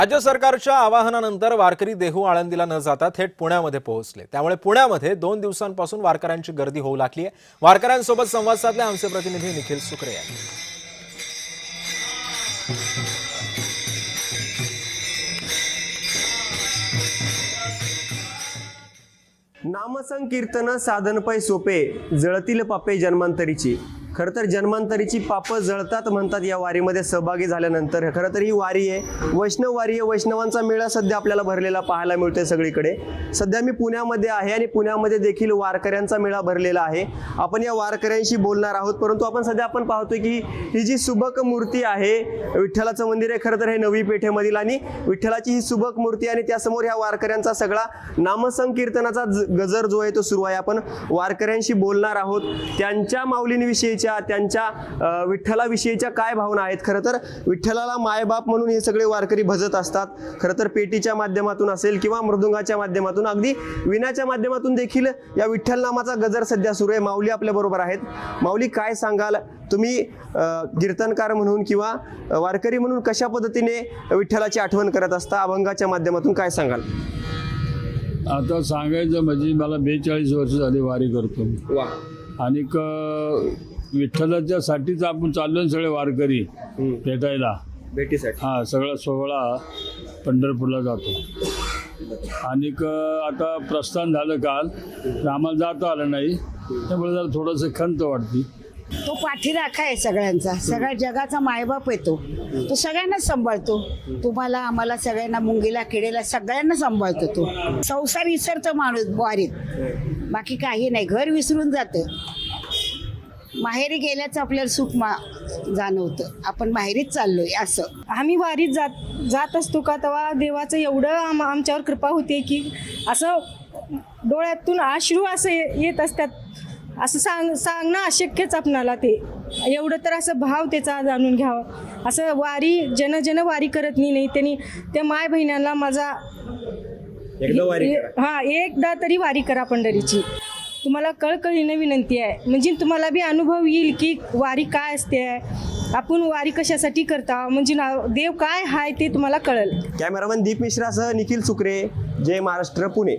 राज्य सरकारच्या आवाहनानंतर वारकरी देहू आळंदीला न जाता थेट पुण्यामध्ये पोहोचले। त्यामुळे पुण्यामध्ये 2 दिवसांपासून वारकऱ्यांची गर्दी होऊ लागली आहे। वारकऱ्यांसोबत संवाद साधले आमचे प्रतिनिधी निखिल सुकरे यांनी। नामसंकीर्तन साधन पै सोपे जळतील पापे जन्मांतरीची। खरं तर जन्मांतरीची पापं जळतात म्हणतात या वारीमध्ये सहभागी झाल्यानंतर। खरं तर ही वारी आहे, वैष्णव वारी आहे। वैष्णवांचा मेळा सध्या आपल्याला भरलेला पाहायला मिळतोय सगळीकडे। सध्या मी पुण्यामध्ये आहे आणि पुण्यामध्ये देखील वारकऱ्यांचा मेळा भरलेला आहे। आपण या वारकऱ्यांशी बोलणार आहोत, परंतु आपण सध्या पाहतोय की ही जी सुबक मूर्ती आहे, विठ्ठलाचं मंदिर आहे खरं तर हे नवी पेठेमधील, आणि विठ्ठलाची ही सुबक मूर्ती आणि त्यासमोर ह्या वारकऱ्यांचा सगळा नामसंकीर्तनाचा गजर जो आहे तो सुरू आहे। आपण वारकऱ्यांशी बोलणार आहोत, त्यांच्या माऊलींविषयी त्यांच्या विठ्ठलाविषयीच्या काय भावना आहेत। खरं तर विठ्ठलाला मायबाप म्हणून हे सगळे वारकरी भजत असतात। खरं तर पेटीच्या माध्यमातून असेल किंवा मृदुंगाच्या माध्यमातून, अगदी विण्याच्या माध्यमातून देखील या विठ्ठल नामाचा गजर सध्या सुरू आहे। माऊली आपल्या बरोबर आहेत। माऊली, काय सांगाल तुम्ही कीर्तनकार म्हणून किंवा वारकरी म्हणून कशा पद्धतीने विठ्ठलाची आठवण करत असता अभंगाच्या माध्यमातून, काय सांगाल? आता सांगायचं म्हणजे मला 42 वर्ष झाली वारी करतो। वा। आणि विठ्ठलाच्या साठीच आपण चाललो सगळे वारकरी भेटायला, भेटीसाठी। हा सगळा सोहळा पंढरपूरला जातो। आणि आता प्रस्थान झालं काल, आम्हाला जाता आलं नाही, त्यामुळे जरा थोडंसं खंत वाटते। तो पाठीराखा आहे सगळ्यांचा, सगळ्या जगाचा मायबाप येतो, तो सगळ्यांनाच सांभाळतो। तुम्हाला, आम्हाला, सगळ्यांना, मुंगीला, किडेला, सगळ्यांना सांभाळतो तो। संसार विसरतो माणूस वारीत, बाकी काही नाही, घर विसरून जातं। माहेरी गेल्याचं आपल्याला सुख जाणवतं, आपण माहेरीच चाललोय असं। आम्ही वारीत जात असतो का, तेव्हा देवाचं एवढं आमच्यावर कृपा होते की असं डोळ्यातून अश्रू असे येत असतात, असं सांगणं अशक्यच आपणाला। ते एवढं तर असं भाव त्याचा जाणून घ्यावं। असं वारी जन वारी करत नाही त्यांनी, त्या माय बहिणाला माझा एकदा तरी वारी करा पंढरीची। तुम्हाला कळकळीनं विनंती आहे, म्हणजे तुम्हाला बी अनुभव येईल की वारी काय असते, आपण वारी कशासाठी करता, म्हणजे देव काय हाय ते तुम्हाला कळेल। कॅमेरामन दीप मिश्रासह निखिल सुकरे, जय महाराष्ट्र, पुणे।